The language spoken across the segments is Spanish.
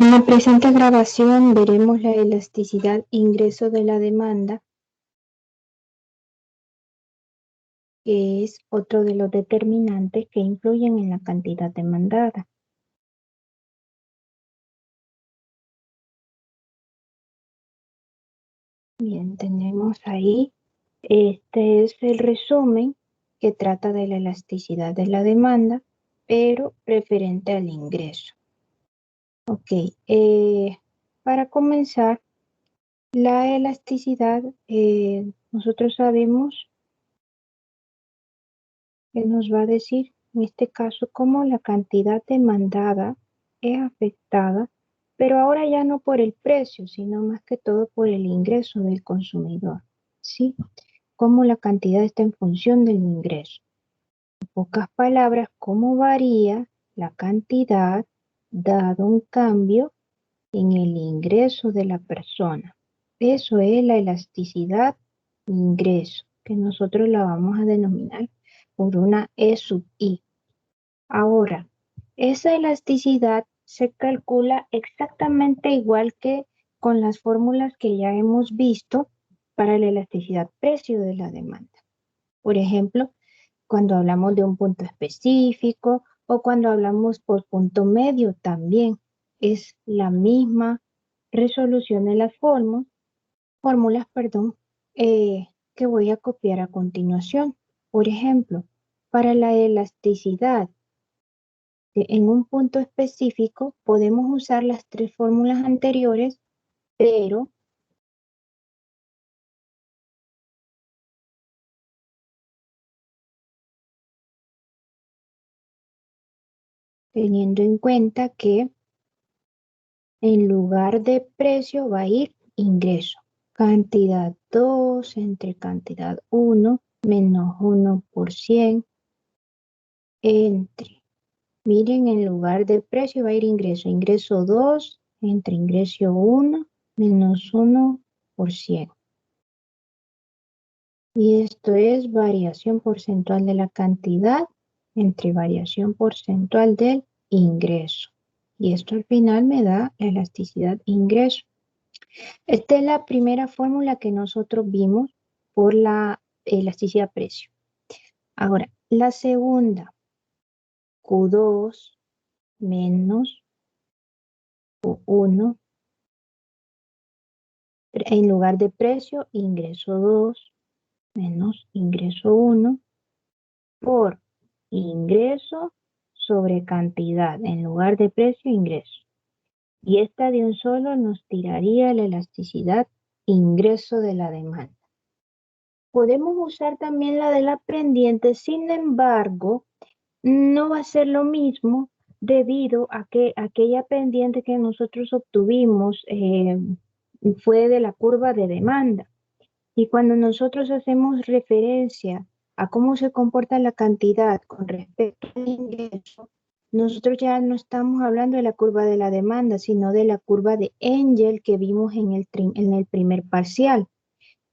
En la presente grabación veremos la elasticidad ingreso de la demanda, que es otro de los determinantes que influyen en la cantidad demandada. Bien, tenemos ahí, este es el resumen que trata de la elasticidad de la demanda, pero referente al ingreso. Ok, para comenzar, la elasticidad, nosotros sabemos que nos va a decir, en este caso, cómo la cantidad demandada es afectada, pero ahora ya no por el precio, sino más que todo por el ingreso del consumidor, ¿sí? Cómo la cantidad está en función del ingreso. En pocas palabras, cómo varía la cantidad dado un cambio en el ingreso de la persona. Eso es la elasticidad ingreso, que nosotros la vamos a denominar por una E sub I. Ahora, esa elasticidad se calcula exactamente igual que con las fórmulas que ya hemos visto para la elasticidad precio de la demanda. Por ejemplo, cuando hablamos de un punto específico o cuando hablamos por punto medio también es la misma resolución de las fórmulas, que voy a copiar a continuación. Por ejemplo, para la elasticidad en un punto específico podemos usar las tres fórmulas anteriores, pero teniendo en cuenta que en lugar de precio va a ir ingreso. Cantidad 2 entre cantidad 1 menos 1% entre. Miren, en lugar de precio va a ir ingreso. Ingreso 2 entre ingreso 1 menos 1%. Y esto es variación porcentual de la cantidad entre variación porcentual del ingreso. Y esto al final me da la elasticidad ingreso. Esta es la primera fórmula que nosotros vimos por la elasticidad precio. Ahora, la segunda, Q2 menos Q1, en lugar de precio, ingreso 2 menos ingreso 1 por ingreso sobre cantidad, en lugar de precio, ingreso. Y esta de un solo nos tiraría la elasticidad ingreso de la demanda. Podemos usar también la de la pendiente, sin embargo, no va a ser lo mismo debido a que aquella pendiente que nosotros obtuvimos fue de la curva de demanda. Y cuando nosotros hacemos referencia a cómo se comporta la cantidad con respecto al ingreso, nosotros ya no estamos hablando de la curva de la demanda, sino de la curva de Engel que vimos en el primer parcial,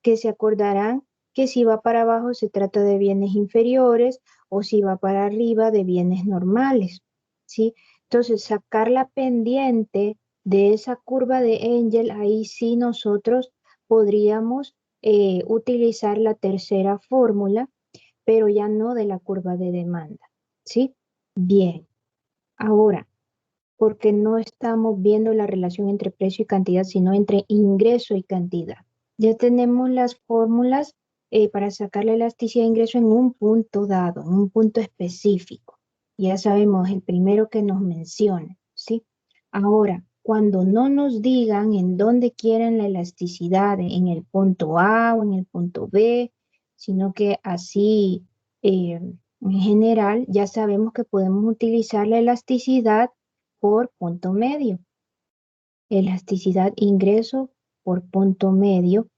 que se acordarán que si va para abajo se trata de bienes inferiores o si va para arriba de bienes normales, ¿sí? Entonces, sacar la pendiente de esa curva de Engel, ahí sí nosotros podríamos utilizar la tercera fórmula, pero ya no de la curva de demanda, ¿sí? Bien, ahora, porque no estamos viendo la relación entre precio y cantidad, sino entre ingreso y cantidad. Ya tenemos las fórmulas para sacar la elasticidad de ingreso en un punto dado, en un punto específico. Ya sabemos el primero que nos menciona, ¿sí? Ahora, cuando no nos digan en dónde quieren la elasticidad, en el punto A o en el punto B, sino que así en general ya sabemos que podemos utilizar la elasticidad por punto medio. Elasticidad ingreso por punto medio,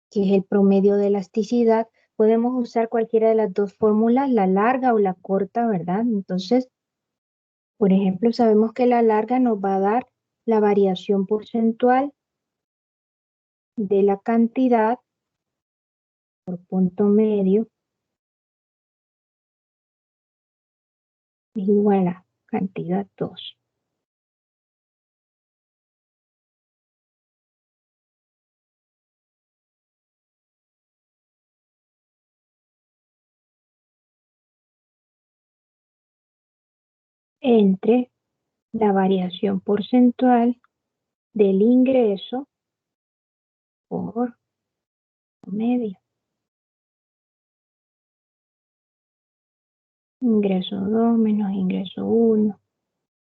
que es el promedio de elasticidad. Podemos usar cualquiera de las dos fórmulas, la larga o la corta, ¿verdad? Entonces, por ejemplo, sabemos que la larga nos va a dar la variación porcentual de la cantidad por punto medio es igual a cantidad 2. entre la variación porcentual del ingreso por promedio. Ingreso 2 menos ingreso 1.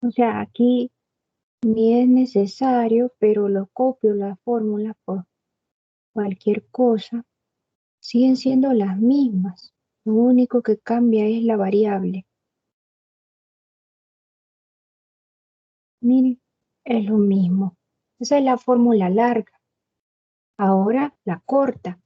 O sea, aquí ni es necesario, pero lo copio la fórmula por cualquier cosa. Siguen siendo las mismas. Lo único que cambia es la variable. Miren, es lo mismo. Esa es la fórmula larga. Ahora la corta.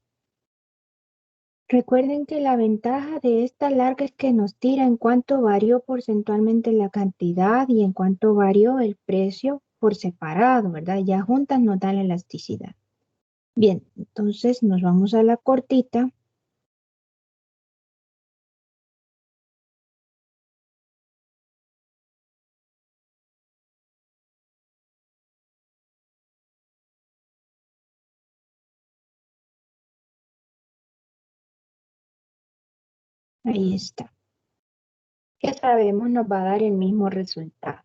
Recuerden que la ventaja de esta larga es que nos tira en cuánto varió porcentualmente la cantidad y en cuánto varió el precio por separado, ¿verdad? Ya juntas nos dan la elasticidad. Bien, entonces nos vamos a la cortita. Ahí está. Que sabemos nos va a dar el mismo resultado.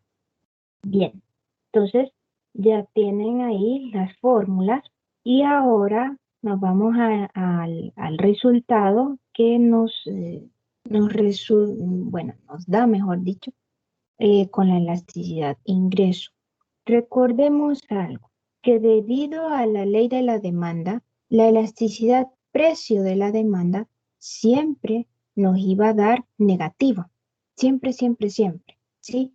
Bien, entonces ya tienen ahí las fórmulas y ahora nos vamos al resultado que nos da, mejor dicho, con la elasticidad ingreso. Recordemos algo, que debido a la ley de la demanda, la elasticidad precio de la demanda siempre nos iba a dar negativa. Siempre, siempre, siempre. ¿Sí?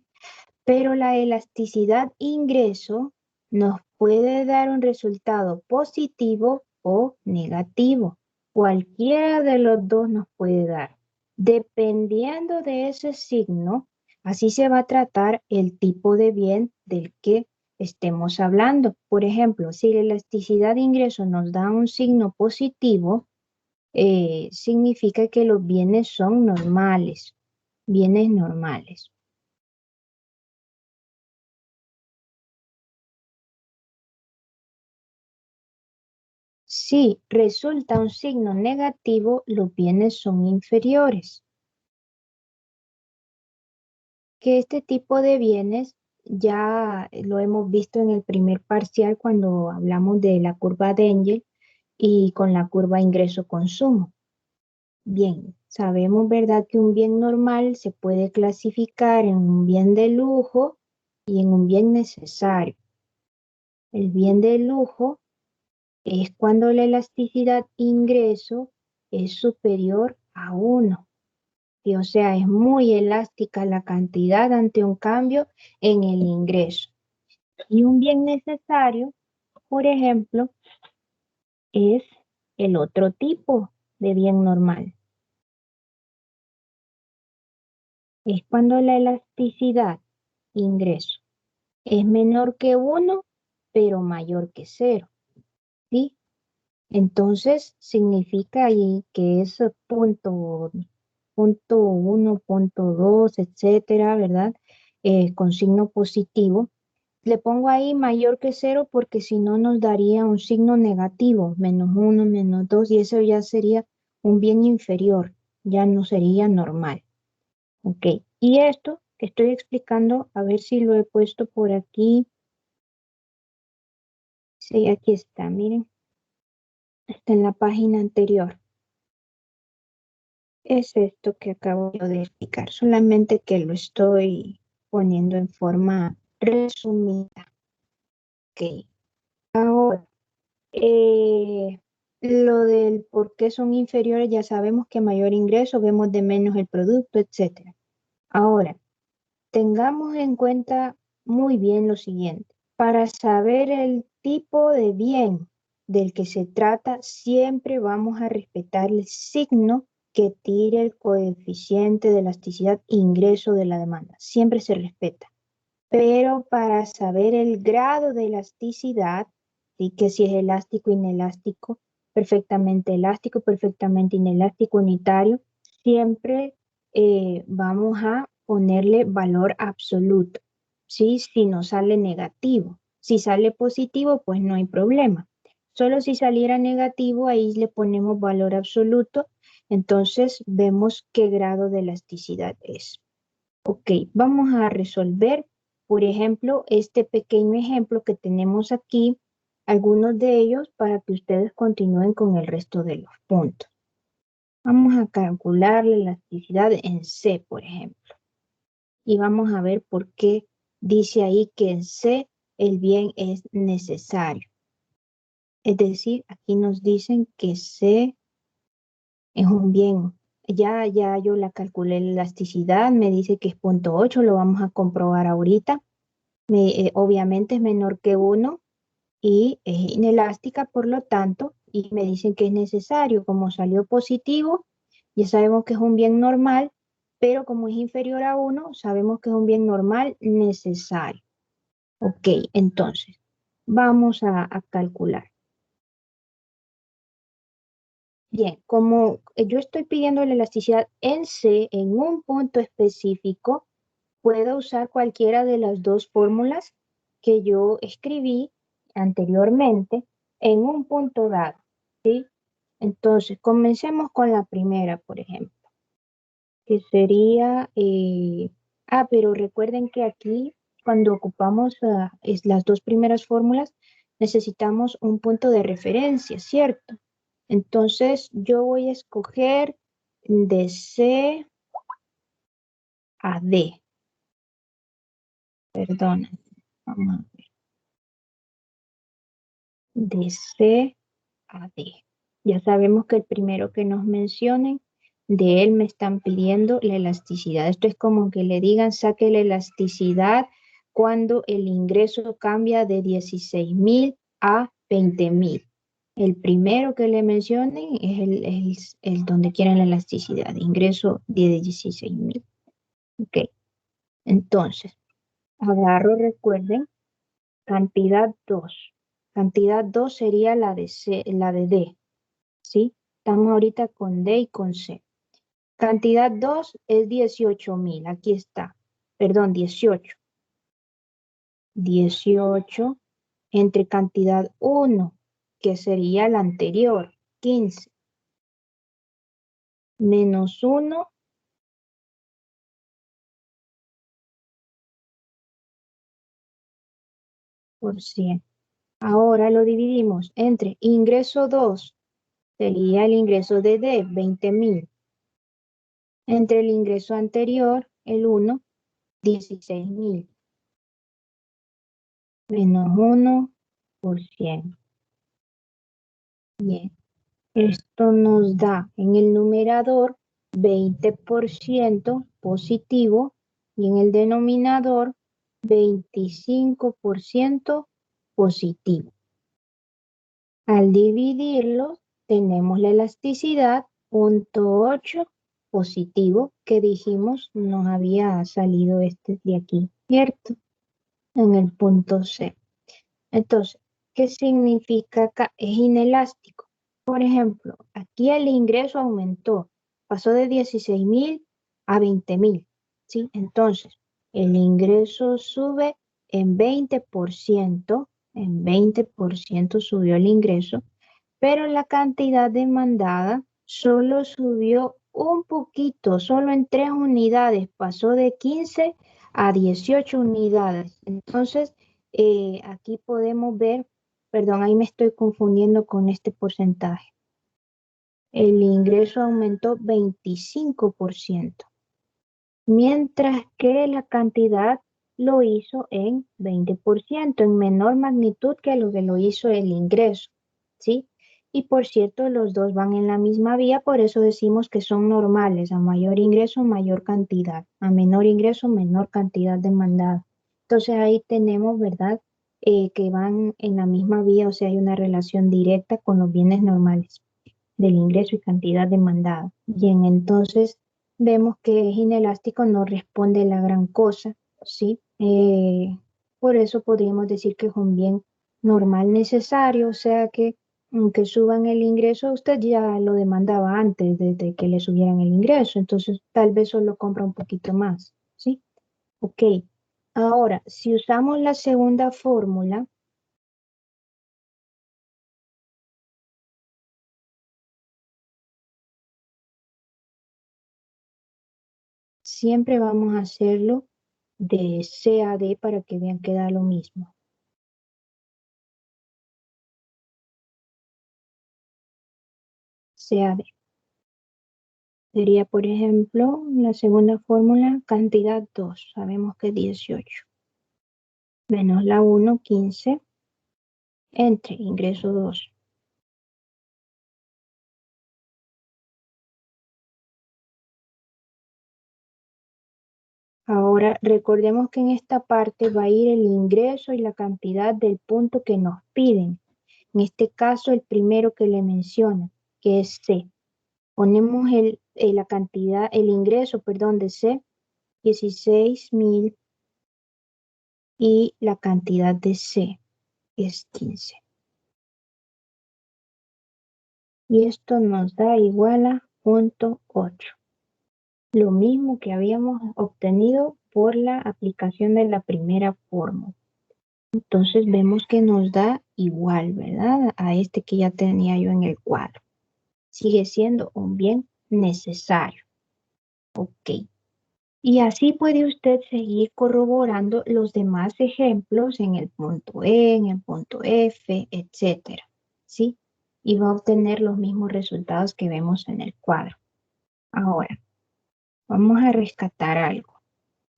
Pero la elasticidad ingreso nos puede dar un resultado positivo o negativo. Cualquiera de los dos nos puede dar. Dependiendo de ese signo, así se va a tratar el tipo de bien del que estemos hablando. Por ejemplo, si la elasticidad de ingreso nos da un signo positivo, significa que los bienes son normales, bienes normales. Si resulta un signo negativo, los bienes son inferiores. Que este tipo de bienes ya lo hemos visto en el primer parcial cuando hablamos de la curva de Engel y con la curva ingreso-consumo. Bien, sabemos, ¿verdad?, que un bien normal se puede clasificar en un bien de lujo y en un bien necesario. El bien de lujo es cuando la elasticidad ingreso es superior a 1. Y, o sea, es muy elástica la cantidad ante un cambio en el ingreso. Y un bien necesario, por ejemplo, es el otro tipo de bien normal. Es cuando la elasticidad ingreso es menor que 1, pero mayor que 0. ¿Sí? Entonces, significa ahí que es punto 1, punto 2, etcétera, ¿verdad? Con signo positivo. Le pongo ahí mayor que 0 porque si no nos daría un signo negativo, -1, -2, y eso ya sería un bien inferior, ya no sería normal. Ok, y esto que estoy explicando, a ver si lo he puesto por aquí. Sí, aquí está, miren, está en la página anterior. Es esto que acabo de explicar, solamente que lo estoy poniendo en forma resumida. Ok, ahora, lo del por qué son inferiores, ya sabemos que mayor ingreso, vemos de menos el producto, etcétera. Ahora, tengamos en cuenta muy bien lo siguiente. Para saber el tipo de bien del que se trata, siempre vamos a respetar el signo que tire el coeficiente de elasticidad ingreso de la demanda. Siempre se respeta. Pero para saber el grado de elasticidad, ¿sí?, que si es elástico, inelástico, perfectamente inelástico, unitario, siempre vamos a ponerle valor absoluto, ¿sí? Si no sale negativo. Si sale positivo, pues no hay problema. Solo si saliera negativo, ahí le ponemos valor absoluto, entonces vemos qué grado de elasticidad es. Ok, vamos a resolver, por ejemplo, este pequeño ejemplo que tenemos aquí, algunos de ellos para que ustedes continúen con el resto de los puntos. Vamos a calcular la elasticidad en C, por ejemplo, y vamos a ver por qué dice ahí que en C el bien es necesario. Es decir, aquí nos dicen que C es un bien. Ya yo la calculé la elasticidad, me dice que es 0,8, lo vamos a comprobar ahorita. Obviamente es menor que 1 y es inelástica, por lo tanto, y me dicen que es necesario. Como salió positivo, ya sabemos que es un bien normal, pero como es inferior a 1, sabemos que es un bien normal necesario. Ok, entonces, vamos a calcular. Bien, como yo estoy pidiendo la elasticidad en C en un punto específico, puedo usar cualquiera de las dos fórmulas que yo escribí anteriormente en un punto dado, ¿sí? Entonces, comencemos con la primera, por ejemplo, que sería, pero recuerden que aquí, cuando ocupamos las dos primeras fórmulas, necesitamos un punto de referencia, ¿cierto? Entonces, yo voy a escoger de C a D, perdona, vamos a ver, de C a D. Ya sabemos que el primero que nos mencionen, de él me están pidiendo la elasticidad. Esto es como que le digan, saque la elasticidad cuando el ingreso cambia de 16.000 a 20.000. El primero que le mencionen es el donde quieran la elasticidad, ingreso de 16.000. Ok, entonces, agarro, recuerden, cantidad 2. Cantidad 2 sería la de C, la de D. ¿Sí? Estamos ahorita con D y con C. Cantidad 2 es 18.000. Aquí está. Perdón, 18. 18 entre cantidad 1, que sería la anterior, 15, menos 1 por 100. Ahora lo dividimos entre ingreso 2, sería el ingreso de D, 20.000. Entre el ingreso anterior, el 1, 16.000. Menos 1 por 100. Bien. Esto nos da en el numerador 20% positivo y en el denominador 25% positivo. Al dividirlo, tenemos la elasticidad 0,8 positivo que dijimos nos había salido este de aquí, ¿cierto? En el punto C. Entonces, ¿qué significa acá? Es inelástico. Por ejemplo, aquí el ingreso aumentó, pasó de 16.000 a 20.000, ¿sí? Entonces, el ingreso sube en 20% subió el ingreso, pero la cantidad demandada solo subió un poquito, solo en 3 unidades, pasó de 15 a 18 unidades. Entonces, aquí podemos ver, perdón, ahí me estoy confundiendo con este porcentaje. El ingreso aumentó 25%, mientras que la cantidad lo hizo en 20%, en menor magnitud que lo que lo hizo el ingreso, ¿sí? Y por cierto, los dos van en la misma vía, por eso decimos que son normales, a mayor ingreso, mayor cantidad, a menor ingreso, menor cantidad demandada. Entonces ahí tenemos, ¿verdad? Que van en la misma vía, o sea, hay una relación directa con los bienes normales del ingreso y cantidad demandada. Bien, entonces vemos que es inelástico, no responde la gran cosa, ¿sí? Por eso podríamos decir que es un bien normal necesario, o sea que aunque suban el ingreso, usted ya lo demandaba antes de que le subieran el ingreso, entonces tal vez solo compra un poquito más, ¿sí? Ok. Ahora, si usamos la segunda fórmula, siempre vamos a hacerlo de C a D para que vean que da lo mismo. C a D. Sería, por ejemplo, la segunda fórmula, cantidad 2. Sabemos que es 18. Menos la 1, 15. Entre ingreso 2. Ahora, recordemos que en esta parte va a ir el ingreso y la cantidad del punto que nos piden. En este caso, el primero que le menciona, que es C. Ponemos la cantidad, el ingreso, perdón, de C, 16.000, y la cantidad de C es 15. Y esto nos da igual a 0.8. Lo mismo que habíamos obtenido por la aplicación de la primera fórmula. Entonces vemos que nos da igual, ¿verdad? A este que ya tenía yo en el cuadro. Sigue siendo un bien necesario. Ok. Y así puede usted seguir corroborando los demás ejemplos en el punto E, en el punto F, etcétera. ¿Sí? Y va a obtener los mismos resultados que vemos en el cuadro. Ahora, vamos a rescatar algo.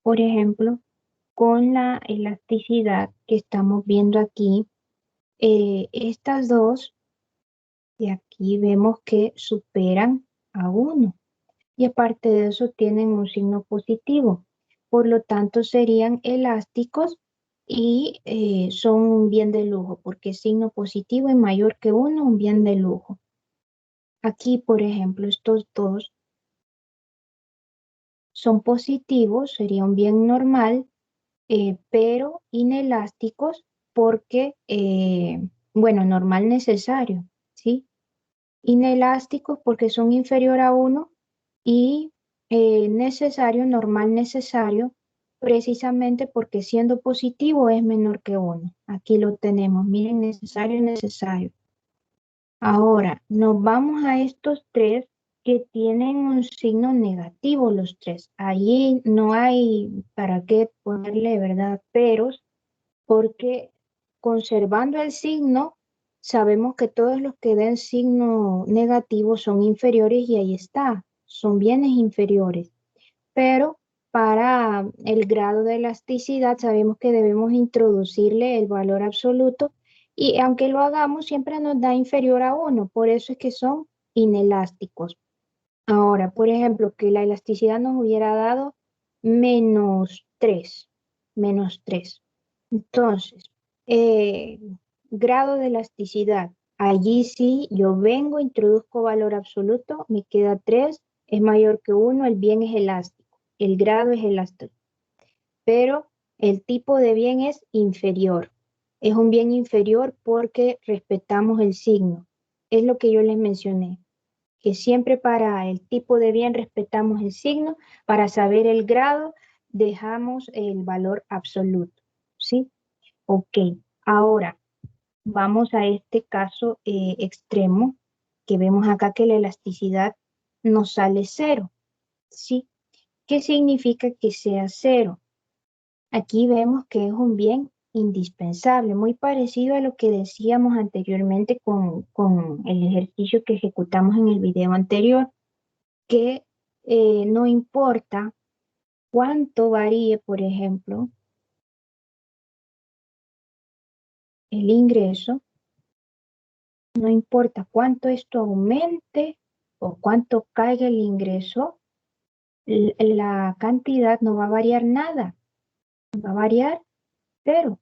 Por ejemplo, con la elasticidad que estamos viendo aquí, estas dos de aquí vemos que superan a 1. Y aparte de eso tienen un signo positivo. Por lo tanto, serían elásticos y son un bien de lujo, porque signo positivo es mayor que 1, un bien de lujo. Aquí, por ejemplo, estos dos son positivos, sería un bien normal, pero inelásticos porque, bueno, normal necesario, ¿sí? Inelásticos porque son inferior a 1 y necesario, normal necesario, precisamente porque siendo positivo es menor que 1. Aquí lo tenemos, miren, necesario, necesario. Ahora, nos vamos a estos tres que tienen un signo negativo los tres. Allí no hay para qué ponerle, ¿verdad?, peros, porque conservando el signo, sabemos que todos los que den signo negativo son inferiores y ahí está, son bienes inferiores. Pero para el grado de elasticidad sabemos que debemos introducirle el valor absoluto y aunque lo hagamos siempre nos da inferior a 1, por eso es que son inelásticos. Ahora, por ejemplo, que la elasticidad nos hubiera dado menos 3, menos 3. Entonces, eh, grado de elasticidad. Allí sí, yo vengo, introduzco valor absoluto, me queda 3, es mayor que 1, el bien es elástico, el grado es elástico, pero el tipo de bien es inferior. Es un bien inferior porque respetamos el signo. Es lo que yo les mencioné, que siempre para el tipo de bien respetamos el signo, para saber el grado dejamos el valor absoluto, ¿sí? Ok, ahora vamos a este caso extremo que vemos acá que la elasticidad nos sale 0, ¿sí? ¿Qué significa que sea 0? Aquí vemos que es un bien indispensable, muy parecido a lo que decíamos anteriormente con el ejercicio que ejecutamos en el video anterior, que no importa cuánto varíe, por ejemplo, el ingreso, no importa cuánto esto aumente o cuánto caiga el ingreso, la cantidad no va a variar nada, va a variar cero,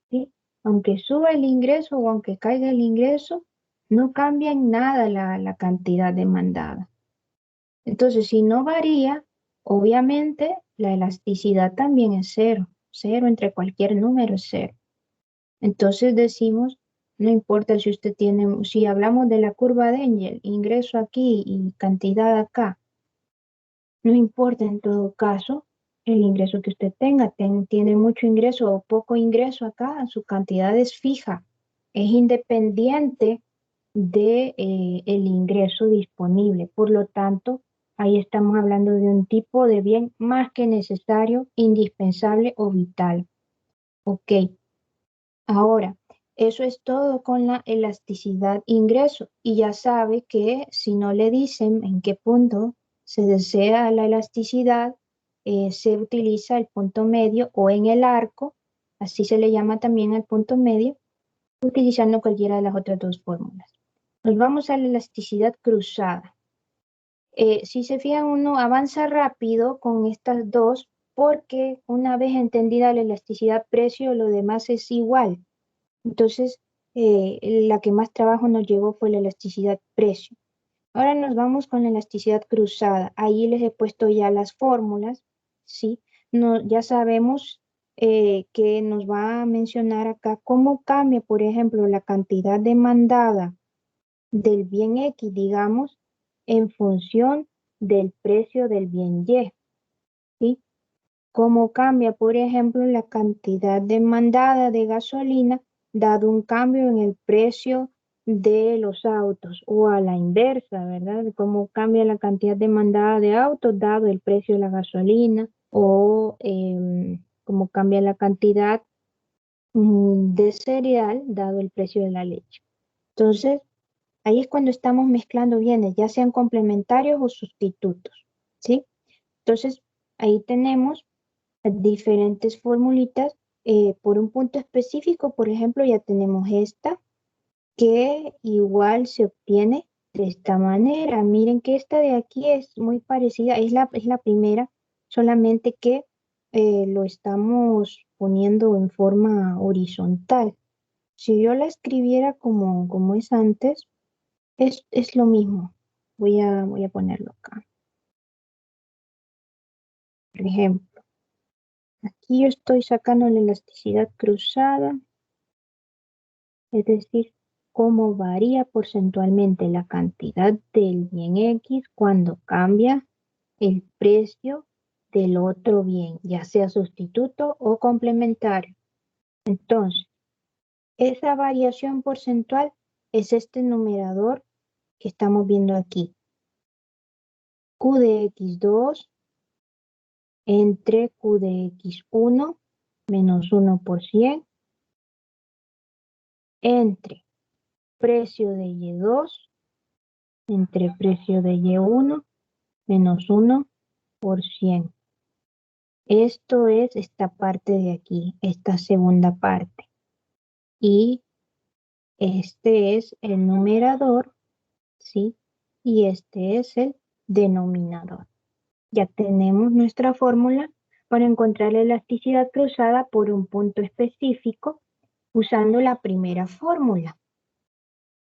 ¿sí? Aunque suba el ingreso o aunque caiga el ingreso, no cambia en nada la cantidad demandada. Entonces, si no varía, obviamente la elasticidad también es cero. Cero entre cualquier número es cero. Entonces decimos, no importa si usted tiene, si hablamos de la curva de Engel, ingreso aquí y cantidad acá, no importa en todo caso el ingreso que usted tenga, tiene mucho ingreso o poco ingreso acá, su cantidad es fija, es independiente de el ingreso disponible. Por lo tanto, Ahí estamos hablando de un tipo de bien más que necesario, indispensable o vital. Ok, ahora, eso es todo con la elasticidad ingreso. Y ya sabe que si no le dicen en qué punto se desea la elasticidad, se utiliza el punto medio o en el arco, así se le llama también al punto medio, utilizando cualquiera de las otras dos fórmulas. Nos vamos a la elasticidad cruzada. Si se fijan, uno avanza rápido con estas dos porque una vez entendida la elasticidad precio, lo demás es igual. Entonces, la que más trabajo nos llevó fue la elasticidad precio. Ahora nos vamos con la elasticidad cruzada. Ahí les he puesto ya las fórmulas, ¿sí? No, ya sabemos que nos va a mencionar acá cómo cambia, por ejemplo, la cantidad demandada del bien X, digamos, en función del precio del bien Y, ¿sí? Cómo cambia, por ejemplo, la cantidad demandada de gasolina dado un cambio en el precio de los autos o a la inversa, ¿verdad? Cómo cambia la cantidad demandada de autos dado el precio de la gasolina o cómo cambia la cantidad de cereal dado el precio de la leche. Entonces, ahí es cuando estamos mezclando bienes, ya sean complementarios o sustitutos, ¿sí? Entonces, ahí tenemos diferentes formulitas. Por un punto específico, por ejemplo, ya tenemos esta, que igual se obtiene de esta manera. Miren que esta de aquí es muy parecida, es la primera, solamente que lo estamos poniendo en forma horizontal. Si yo la escribiera como es antes, es lo mismo. Voy a ponerlo acá. Por ejemplo, aquí yo estoy sacando la elasticidad cruzada, es decir, cómo varía porcentualmente la cantidad del bien X cuando cambia el precio del otro bien, ya sea sustituto o complementario. Entonces, esa variación porcentual es este numerador que estamos viendo aquí. Q de X2 entre Q de X1 menos 1% entre precio de Y2 entre precio de Y1 menos 1%. Esto es esta parte de aquí, esta segunda parte. Y este es el numerador, ¿sí? Y este es el denominador. Ya tenemos nuestra fórmula para encontrar la elasticidad cruzada por un punto específico usando la primera fórmula.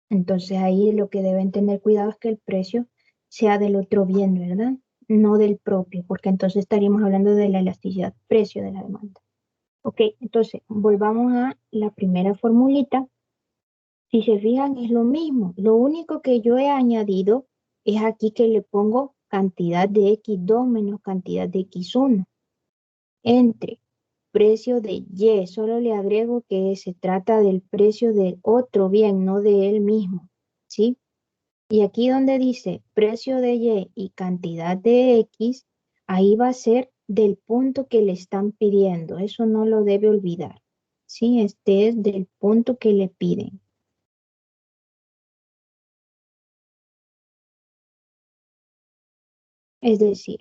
Entonces ahí lo que deben tener cuidado es que el precio sea del otro bien, ¿verdad? No del propio, porque entonces estaríamos hablando de la elasticidad precio de la demanda. Ok, entonces volvamos a la primera formulita. Si se fijan es lo mismo. Lo único que yo he añadido es aquí que le pongo cantidad de X2 menos cantidad de X1 entre precio de Y. Solo le agrego que se trata del precio del otro bien, no de él mismo, ¿sí? Y aquí donde dice precio de Y cantidad de X, ahí va a ser del punto que le están pidiendo. Eso no lo debe olvidar. Sí, este es del punto que le piden. Es decir,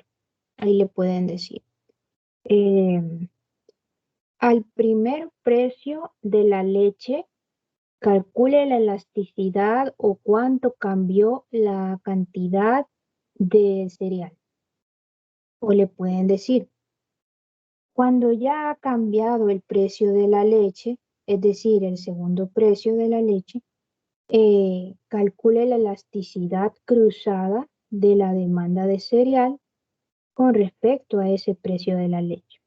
ahí le pueden decir, eh, al primer precio de la leche, calcule la elasticidad o cuánto cambió la cantidad de cereal. O le pueden decir, cuando ya ha cambiado el precio de la leche, es decir, el segundo precio de la leche, calcule la elasticidad cruzada de la demanda de cereal con respecto a ese precio de la leche.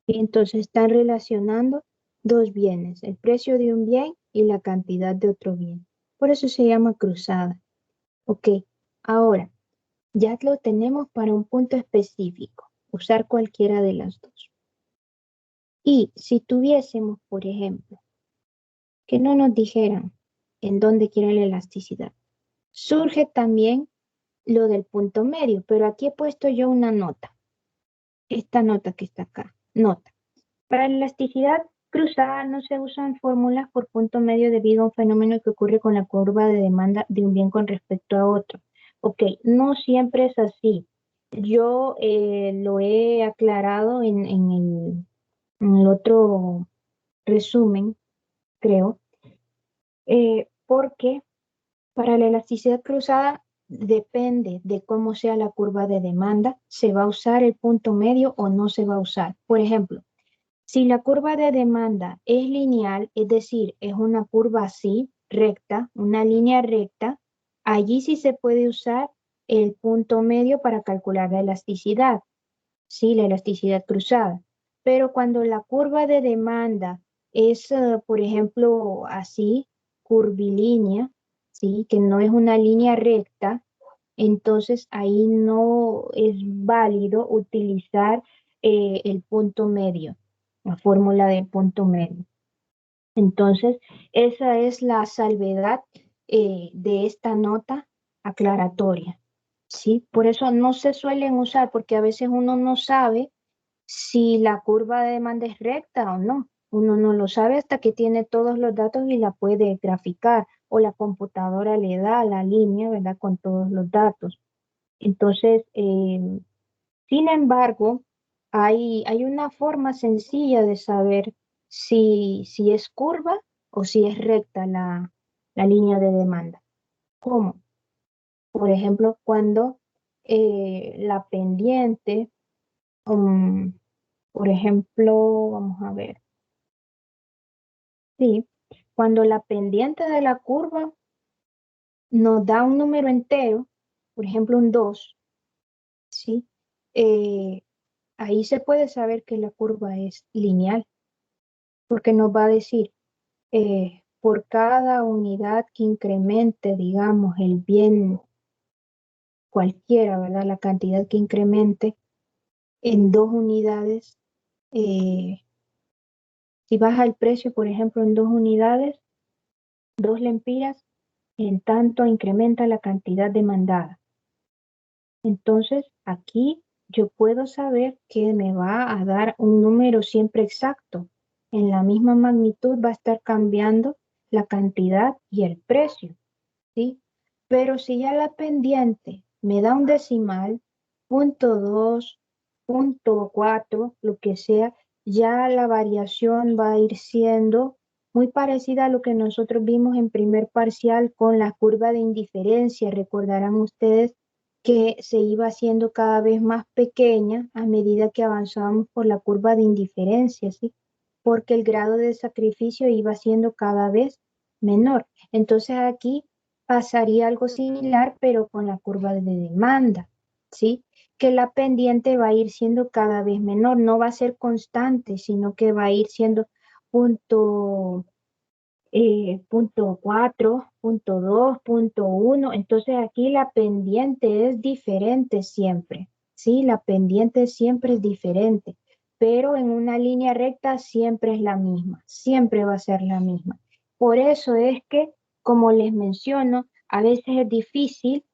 Y entonces están relacionando dos bienes, el precio de un bien y la cantidad de otro bien. Por eso se llama cruzada. Ok, ahora ya lo tenemos para un punto específico, usar cualquiera de las dos. Y si tuviésemos, por ejemplo, que no nos dijeran en dónde quieren la elasticidad, surge también lo del punto medio, pero aquí he puesto yo una nota, esta nota que está acá, nota. Para la elasticidad cruzada no se usan fórmulas por punto medio debido a un fenómeno que ocurre con la curva de demanda de un bien con respecto a otro. Ok, no siempre es así. Yo lo he aclarado en el otro resumen, creo, porque para la elasticidad cruzada depende de cómo sea la curva de demanda, se va a usar el punto medio o no se va a usar. Por ejemplo, si la curva de demanda es lineal, es decir, es una curva así, recta, una línea recta, allí sí se puede usar el punto medio para calcular la elasticidad, sí, la elasticidad cruzada. Pero cuando la curva de demanda es, por ejemplo, así, curvilínea, sí, que no es una línea recta, entonces ahí no es válido utilizar el punto medio, la fórmula de punto medio. Entonces, esa es la salvedad de esta nota aclaratoria, ¿sí? Por eso no se suelen usar, porque a veces uno no sabe si la curva de demanda es recta o no. Uno no lo sabe hasta que tiene todos los datos y la puede graficar, o la computadora le da la línea, ¿verdad? Con todos los datos. Entonces, sin embargo, hay una forma sencilla de saber si es curva o si es recta la línea de demanda. ¿Cómo? Por ejemplo, cuando la pendiente, um, por ejemplo, vamos a ver, sí, cuando la pendiente de la curva nos da un número entero, por ejemplo, un 2, ¿sí? Eh, Ahí se puede saber que la curva es lineal, porque nos va a decir, por cada unidad que incremente, digamos, el bien cualquiera, ¿verdad? La cantidad que incremente en 2 unidades, eh, si baja el precio, por ejemplo, en 2 unidades, 2 lempiras, en tanto incrementa la cantidad demandada. Entonces, aquí yo puedo saber que me va a dar un número siempre exacto. En la misma magnitud va a estar cambiando la cantidad y el precio, ¿sí? Pero si ya la pendiente me da un decimal, .2, .4, lo que sea, ya la variación va a ir siendo muy parecida a lo que nosotros vimos en primer parcial con la curva de indiferencia. Recordarán ustedes que se iba haciendo cada vez más pequeña a medida que avanzábamos por la curva de indiferencia, ¿sí? Porque el grado de sacrificio iba siendo cada vez menor. Entonces aquí pasaría algo similar, pero con la curva de demanda, ¿sí? Que la pendiente va a ir siendo cada vez menor, no va a ser constante, sino que va a ir siendo punto, .4, .2, .1. Entonces aquí la pendiente es diferente siempre, ¿sí? La pendiente siempre es diferente, pero en una línea recta siempre es la misma, siempre va a ser la misma. Por eso es que, como les menciono, a veces es difícil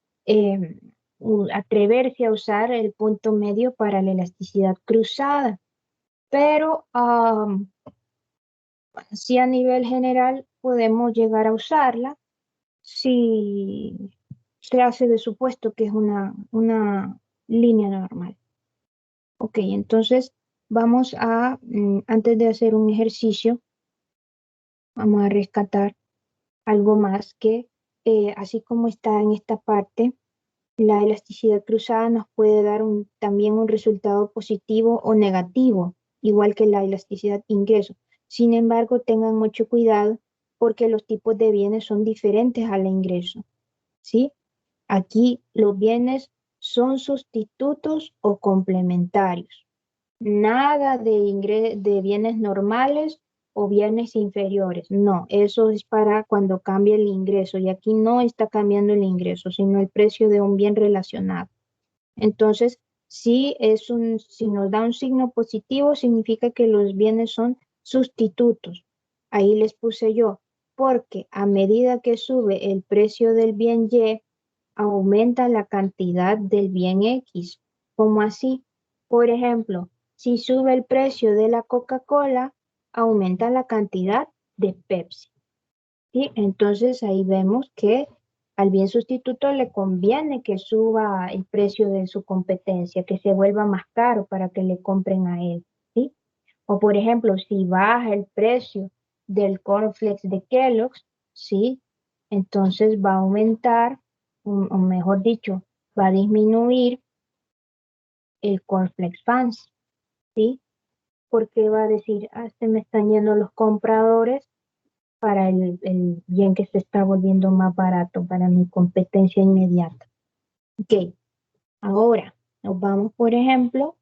atreverse a usar el punto medio para la elasticidad cruzada, pero sí, a nivel general podemos llegar a usarla si se hace de supuesto que es una línea normal. Ok, entonces vamos a, antes de hacer un ejercicio, vamos a rescatar algo más que, así como está en esta parte, la elasticidad cruzada nos puede dar también un resultado positivo o negativo, igual que la elasticidad ingreso. Sin embargo, tengan mucho cuidado porque los tipos de bienes son diferentes al ingreso, ¿sí? Aquí los bienes son sustitutos o complementarios. Nada de bienes normales o bienes inferiores. No, eso es para cuando cambia el ingreso. Y aquí no está cambiando el ingreso, sino el precio de un bien relacionado. Entonces, si nos da un signo positivo, significa que los bienes son sustitutos. Ahí les puse yo, porque a medida que sube el precio del bien Y, aumenta la cantidad del bien X. ¿Cómo así? Por ejemplo, si sube el precio de la Coca-Cola, aumenta la cantidad de Pepsi. ¿Sí? Entonces ahí vemos que al bien sustituto le conviene que suba el precio de su competencia, que se vuelva más caro para que le compren a él. ¿Sí? O por ejemplo, si baja el precio del cornflakes de Kellogg's, ¿sí? Entonces va a aumentar, o mejor dicho, va a disminuir el cornflakes fans, ¿sí? Porque va a decir, se me están yendo los compradores para el bien que se está volviendo más barato para mi competencia inmediata. Ok, ahora nos vamos, por ejemplo,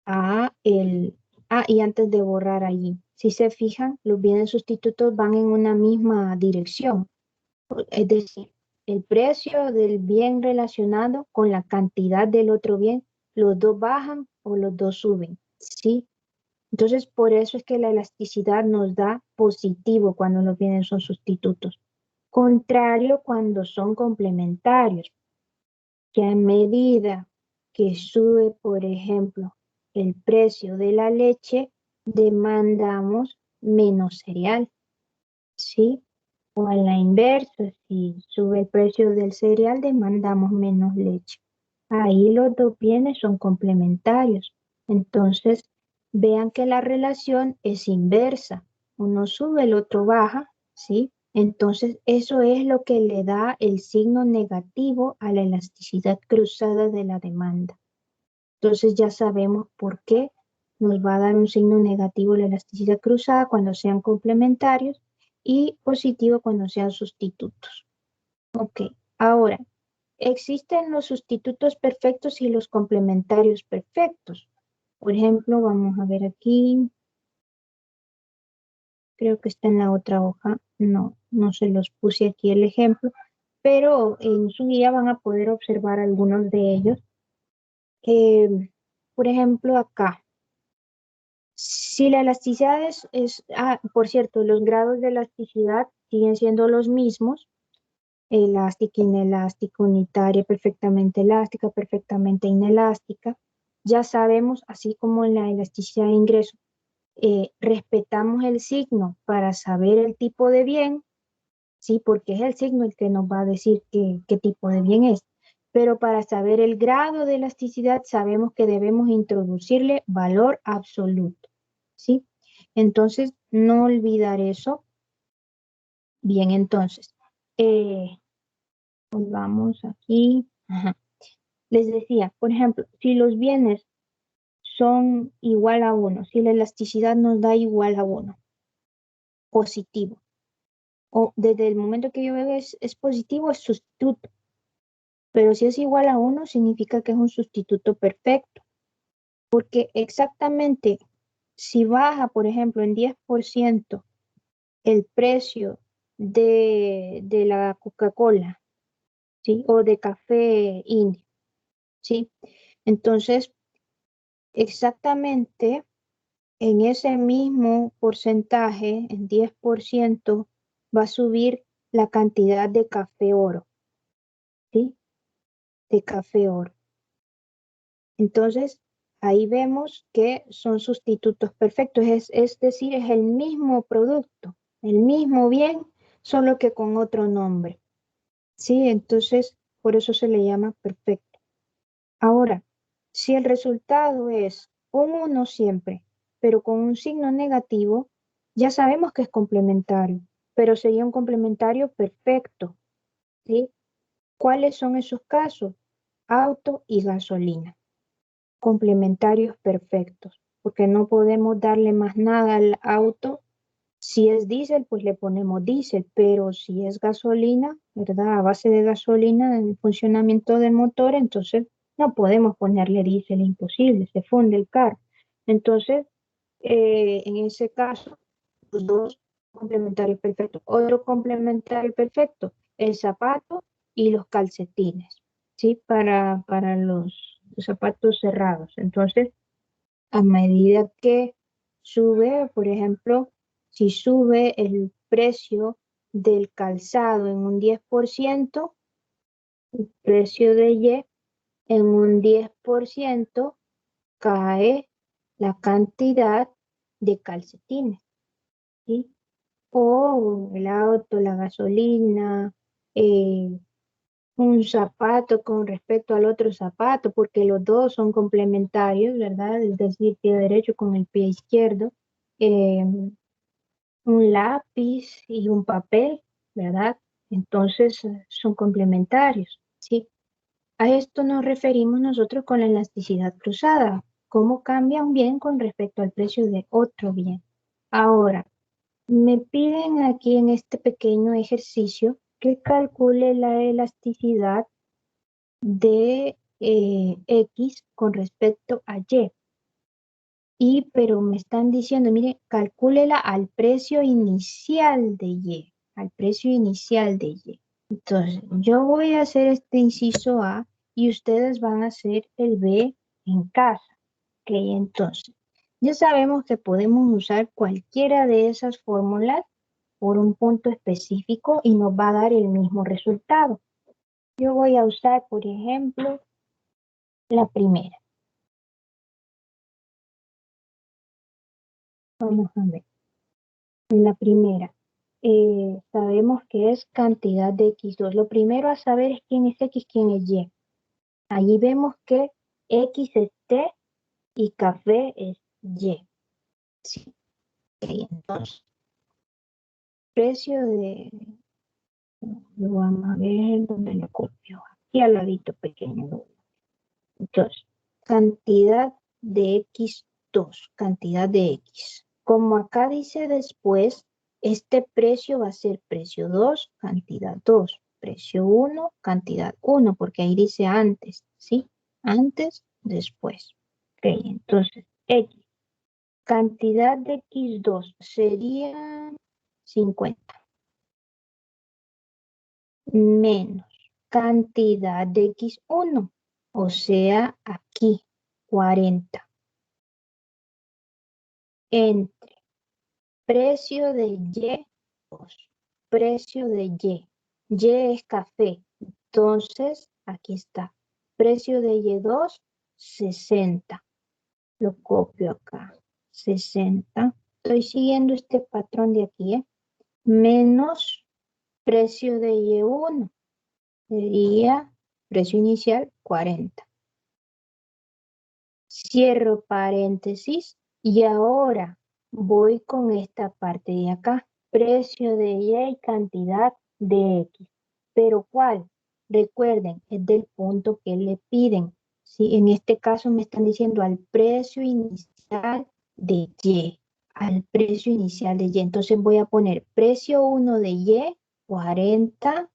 a el... Ah, y antes de borrar allí, si se fijan, los bienes sustitutos van en una misma dirección. Es decir, el precio del bien relacionado con la cantidad del otro bien, los dos bajan o los dos suben, ¿sí? Entonces, por eso es que la elasticidad nos da positivo cuando los bienes son sustitutos. Contrario cuando son complementarios, que a medida que sube, por ejemplo, el precio de la leche, demandamos menos cereal, ¿sí? O a la inversa, si sube el precio del cereal, demandamos menos leche. Ahí los dos bienes son complementarios. Entonces, vean que la relación es inversa. Uno sube, el otro baja, ¿sí? Entonces, eso es lo que le da el signo negativo a la elasticidad cruzada de la demanda. Entonces, ya sabemos por qué nos va a dar un signo negativo la elasticidad cruzada cuando sean complementarios y positivo cuando sean sustitutos. Ok, ahora, existen los sustitutos perfectos y los complementarios perfectos. Por ejemplo, vamos a ver aquí, creo que está en la otra hoja, no se los puse aquí el ejemplo, pero en su guía van a poder observar algunos de ellos. Por ejemplo, acá, si la elasticidad por cierto, los grados de elasticidad siguen siendo los mismos, elástica, inelástica, unitaria, perfectamente inelástica. Ya sabemos, así como en la elasticidad de ingreso, respetamos el signo para saber el tipo de bien, ¿sí? Porque es el signo el que nos va a decir qué tipo de bien es. Pero para saber el grado de elasticidad, sabemos que debemos introducirle valor absoluto, ¿sí? Entonces, no olvidar eso. Bien, entonces, vamos aquí. Ajá. Les decía, por ejemplo, si los bienes son igual a 1, si la elasticidad nos da igual a 1, positivo, o desde el momento que yo veo es positivo, es sustituto, pero si es igual a 1, significa que es un sustituto perfecto, porque exactamente si baja, por ejemplo, en 10% el precio de la Coca-Cola, ¿sí? O de café indio, ¿sí? Entonces, exactamente en ese mismo porcentaje, en 10%, va a subir la cantidad de café oro, ¿sí? De café oro. Entonces, ahí vemos que son sustitutos perfectos, es decir, es el mismo producto, el mismo bien, solo que con otro nombre, ¿sí? Entonces, por eso se le llama perfecto. Ahora, si el resultado es un 1 siempre, pero con un signo negativo, ya sabemos que es complementario, pero sería un complementario perfecto, ¿sí? ¿Cuáles son esos casos? Auto y gasolina, complementarios perfectos, porque no podemos darle más nada al auto. Si es diésel, pues le ponemos diésel, pero si es gasolina, ¿verdad? A base de gasolina en el funcionamiento del motor, entonces no podemos ponerle diésel, imposible, se funde el carro. Entonces, en ese caso, los dos complementarios perfectos. Otro complementario perfecto, el zapato y los calcetines, ¿sí? Para los zapatos cerrados. Entonces, a medida que sube, por ejemplo, si sube el precio del calzado en un 10%, el precio de Y, en un 10% cae la cantidad de calcetines, ¿sí? O el auto, la gasolina, un zapato con respecto al otro zapato, porque los dos son complementarios, ¿verdad? Es decir, pie derecho con el pie izquierdo. Eh, un lápiz y un papel, ¿verdad? Entonces son complementarios, ¿sí? A esto nos referimos nosotros con la elasticidad cruzada, cómo cambia un bien con respecto al precio de otro bien. Ahora, me piden aquí en este pequeño ejercicio que calcule la elasticidad de X con respecto a Y. Pero me están diciendo, mire, calcúlela al precio inicial de Y, al precio inicial de Y. Entonces, yo voy a hacer este inciso A y ustedes van a hacer el B en casa. Ok, entonces, ya sabemos que podemos usar cualquiera de esas fórmulas por un punto específico y nos va a dar el mismo resultado. Yo voy a usar, por ejemplo, la primera. Vamos a ver. La primera, sabemos que es cantidad de X2. Lo primero a saber es quién es X, quién es Y. Allí vemos que X es T y café es Y. Sí. Ok, entonces, precio de, lo vamos a ver dónde lo copio. Aquí al ladito pequeño. Entonces, cantidad de X2, cantidad de X. Como acá dice después, este precio va a ser precio 2, cantidad 2, precio 1, cantidad 1, porque ahí dice antes, ¿sí? Antes, después. Ok, entonces, X, cantidad de X2 sería 50, menos cantidad de X1, o sea, aquí, 40. Entre precio de Y, precio de Y. Y es café. Entonces, aquí está. Precio de Y2, 60. Lo copio acá. 60. Estoy siguiendo este patrón de aquí, ¿eh? Menos precio de Y1. Sería precio inicial, 40. Cierro paréntesis y ahora voy con esta parte de acá. Precio de Y y cantidad de X. ¿Pero cuál? Recuerden, es del punto que le piden. ¿Sí? En este caso me están diciendo al precio inicial de Y. Al precio inicial de Y. Entonces voy a poner precio 1 de Y, 40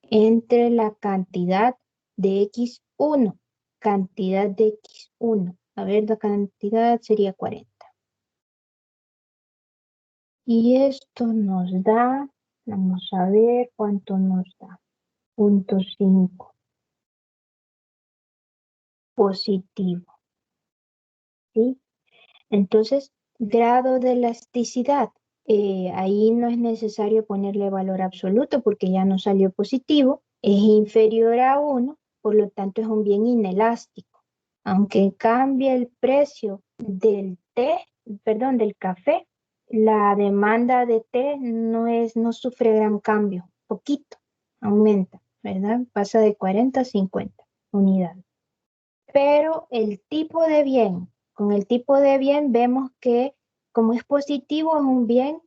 entre la cantidad de X1, cantidad de X1. A ver, la cantidad sería 40. Y esto nos da, vamos a ver cuánto nos da. 0.5 positivo, ¿sí? Entonces, grado de elasticidad. Ahí no es necesario ponerle valor absoluto porque ya no salió positivo. Es inferior a 1, por lo tanto es un bien inelástico. Aunque cambie el precio del té, perdón, del café, la demanda de té no sufre gran cambio, poquito, aumenta, ¿verdad? Pasa de 40 a 50 unidades. Pero el tipo de bien, con el tipo de bien vemos que como es positivo es un bien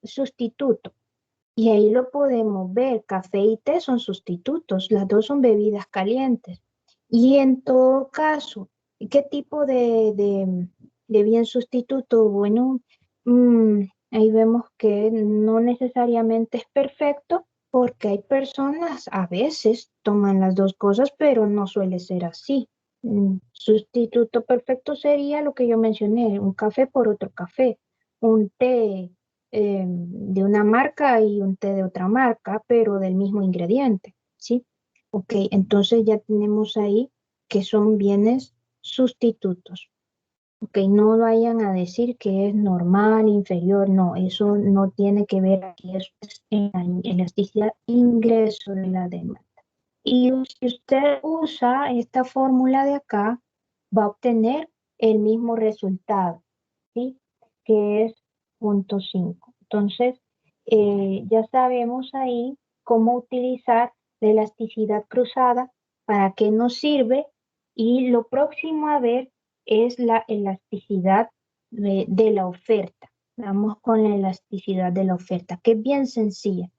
sustituto. Y ahí lo podemos ver, café y té son sustitutos, las dos son bebidas calientes. Y en todo caso, ¿qué tipo de bien sustituto? Bueno, ahí vemos que no necesariamente es perfecto, porque hay personas, a veces toman las dos cosas, pero no suele ser así. Sustituto perfecto sería lo que yo mencioné, un café por otro café, un té de una marca y un té de otra marca, pero del mismo ingrediente, ¿sí? Ok, entonces ya tenemos ahí que son bienes sustitutos. Ok, no vayan a decir que es normal, inferior, no, eso no tiene que ver aquí, eso es en la elasticidad ingreso de la demanda. Y si usted usa esta fórmula de acá, va a obtener el mismo resultado, ¿sí? Que es 0.5. Entonces, ya sabemos ahí cómo utilizar la elasticidad cruzada, para qué nos sirve, y lo próximo a ver es la elasticidad de la oferta. Vamos con la elasticidad de la oferta, que es bien sencilla,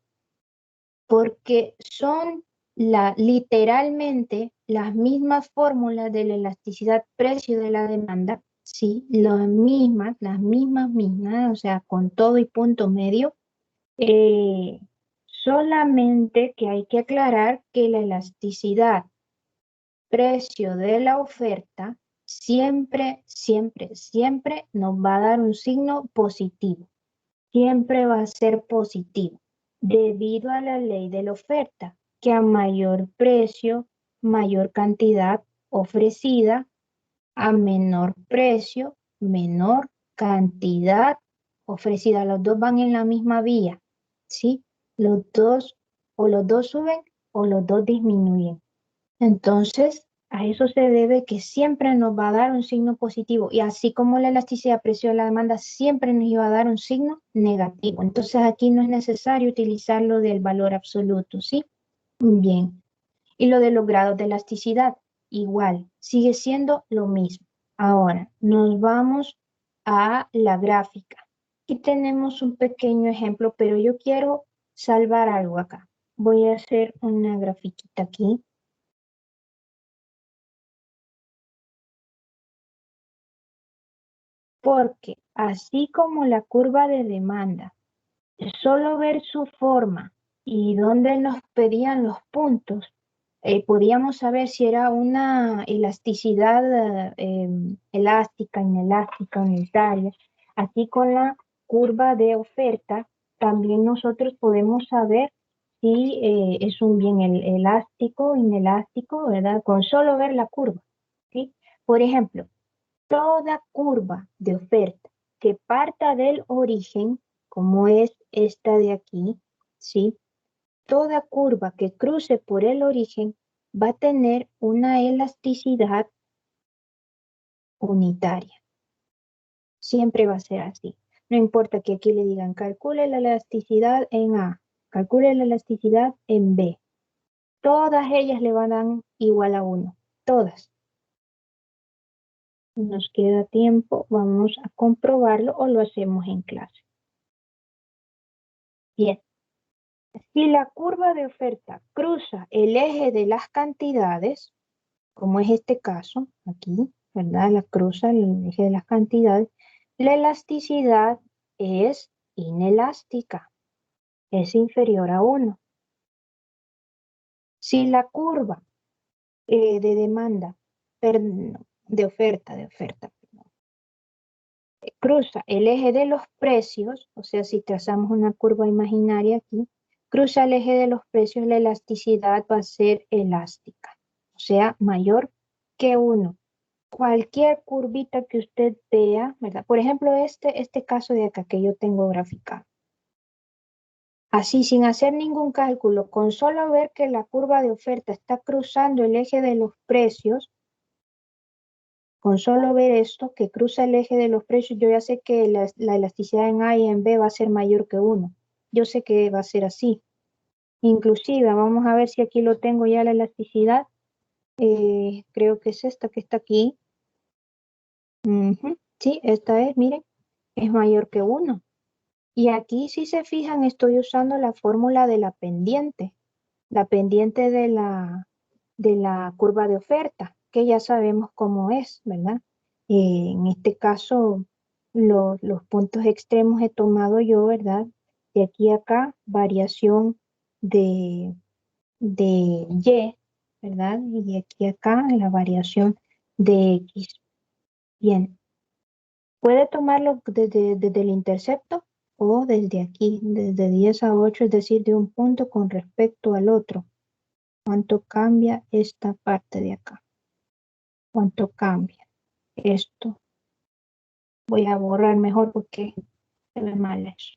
porque son literalmente las mismas fórmulas de la elasticidad precio de la demanda, sí, las mismas, o sea, con todo y punto medio. Solamente que hay que aclarar que la elasticidad precio de la oferta siempre nos va a dar un signo positivo. Siempre va a ser positivo, debido a la ley de la oferta, que a mayor precio, mayor cantidad ofrecida, a menor precio, menor cantidad ofrecida. Los dos van en la misma vía, ¿sí? Los dos suben o los dos disminuyen. Entonces, a eso se debe que siempre nos va a dar un signo positivo, y así como la elasticidad precio de la demanda siempre nos iba a dar un signo negativo. Entonces aquí no es necesario utilizar lo del valor absoluto, ¿sí? Bien. Y lo de los grados de elasticidad, igual, sigue siendo lo mismo. Ahora, nos vamos a la gráfica. Aquí tenemos un pequeño ejemplo, pero yo quiero salvar algo acá. Voy a hacer una grafiquita aquí. Porque así como la curva de demanda, solo ver su forma y dónde nos pedían los puntos, podíamos saber si era una elasticidad elástica, inelástica, unitaria. Así con la curva de oferta, también nosotros podemos saber si es un bien elástico, inelástico, ¿verdad? Con solo ver la curva, ¿sí? Por ejemplo, toda curva de oferta que parta del origen, como es esta de aquí, ¿sí? Toda curva que cruce por el origen va a tener una elasticidad unitaria. Siempre va a ser así. No importa que aquí le digan calcule la elasticidad en A, calcule la elasticidad en B. Todas ellas le van a dar igual a 1. Todas. Nos queda tiempo, vamos a comprobarlo o lo hacemos en clase. Bien. Si la curva de oferta cruza el eje de las cantidades, como es este caso, aquí, ¿verdad? La cruza el eje de las cantidades, la elasticidad es inelástica, es inferior a 1. Si la curva de demanda, perdón, de oferta, perdón, cruza el eje de los precios, o sea, si trazamos una curva imaginaria aquí, cruza el eje de los precios, la elasticidad va a ser elástica, o sea, mayor que 1. Cualquier curvita que usted vea, ¿verdad? Por ejemplo, este caso de acá que yo tengo graficado. Así, sin hacer ningún cálculo, con solo ver que la curva de oferta está cruzando el eje de los precios, con solo ver esto, que cruza el eje de los precios, yo ya sé que la elasticidad en A y en B va a ser mayor que 1. Yo sé que va a ser así. Inclusive, vamos a ver si aquí lo tengo ya la elasticidad. Creo que es esta que está aquí. Ujú. Sí, esta es, miren, es mayor que 1. Y aquí, si se fijan, estoy usando la fórmula de la pendiente de la curva de oferta, que ya sabemos cómo es, ¿verdad? En este caso, los puntos extremos he tomado yo, ¿verdad? De aquí a acá, variación de, de Y, ¿verdad? Y de aquí a acá, la variación de X. Bien, puede tomarlo desde el intercepto o desde aquí, desde 10 a 8, es decir, de un punto con respecto al otro. ¿Cuánto cambia esta parte de acá? ¿Cuánto cambia esto? Voy a borrar mejor porque se ve mal eso.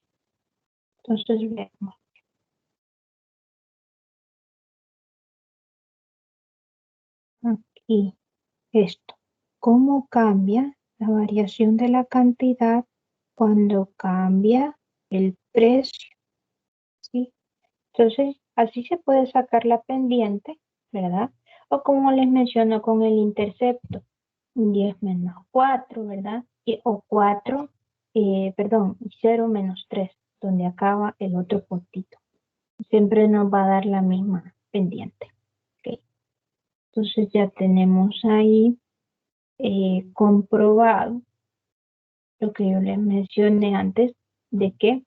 Entonces veamos. aquí esto. ¿Cómo cambia la variación de la cantidad cuando cambia el precio? ¿Sí? Entonces, así se puede sacar la pendiente, ¿verdad? O como les menciono con el intercepto, 10 menos 4, ¿verdad? O 4, perdón, 0 menos 3, donde acaba el otro puntito. Siempre nos va a dar la misma pendiente. ¿Ok? Entonces ya tenemos ahí comprobado lo que yo les mencioné antes, de que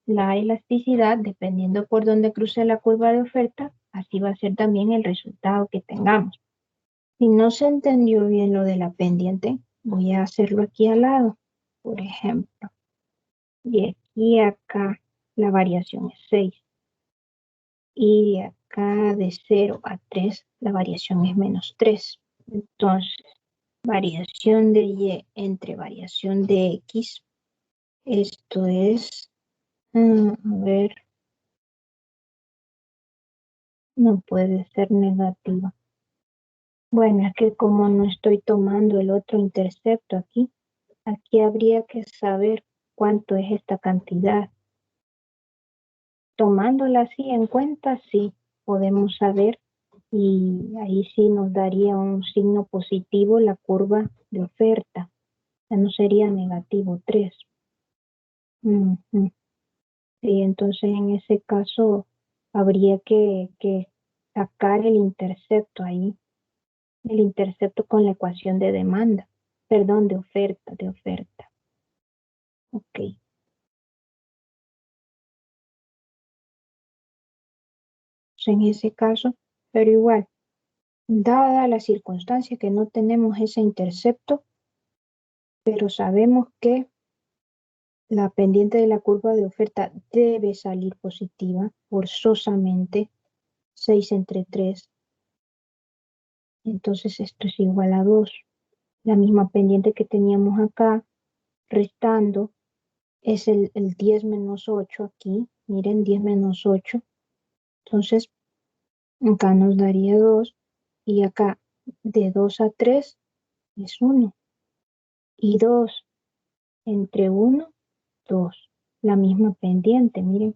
la elasticidad, dependiendo por dónde cruce la curva de oferta, así va a ser también el resultado que tengamos. Si no se entendió bien lo de la pendiente, voy a hacerlo aquí al lado, por ejemplo. Y aquí acá la variación es 6. Y de acá de 0 a 3 la variación es menos 3. Entonces, variación de Y entre variación de X, esto es, a ver, no puede ser negativa. Bueno, es que como no estoy tomando el otro intercepto aquí, aquí habría que saber cuánto es esta cantidad. Tomándola así en cuenta, sí, podemos saber y ahí sí nos daría un signo positivo la curva de oferta. Ya no sería negativo 3. Ujú. Sí, entonces en ese caso habría que sacar el intercepto ahí, el intercepto con la ecuación de demanda, perdón, de oferta. Ok. En ese caso, pero igual, dada la circunstancia que no tenemos ese intercepto, pero sabemos que la pendiente de la curva de oferta debe salir positiva, forzosamente, 6 entre 3. Entonces esto es igual a 2. La misma pendiente que teníamos acá, restando, es el 10 menos 8 aquí. Miren, 10 menos 8. Entonces, acá nos daría 2. Y acá, de 2 a 3, es 1. Y 2 entre 1, 2. La misma pendiente, miren.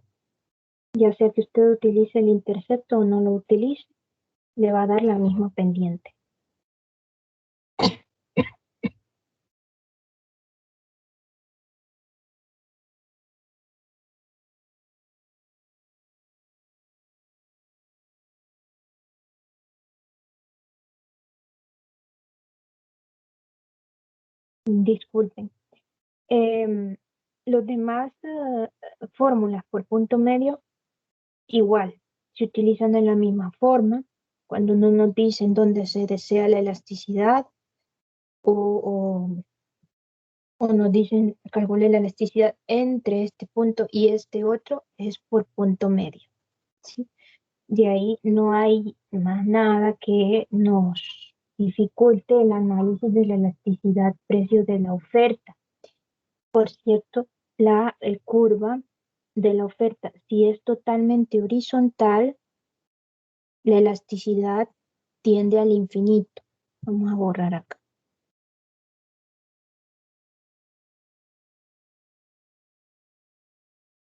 Ya sea que usted utilice el intercepto o no lo utilice, le va a dar la misma pendiente. Disculpen. Los demás fórmulas por punto medio, igual, se utilizan de la misma forma. Cuando no nos dicen dónde se desea la elasticidad o, o nos dicen calcule la elasticidad entre este punto y este otro, es por punto medio. ¿Sí? De ahí no hay más nada que nos dificulte el análisis de la elasticidad precio de la oferta. Por cierto, la curva de la oferta, si es totalmente horizontal, la elasticidad tiende al infinito. Vamos a borrar acá.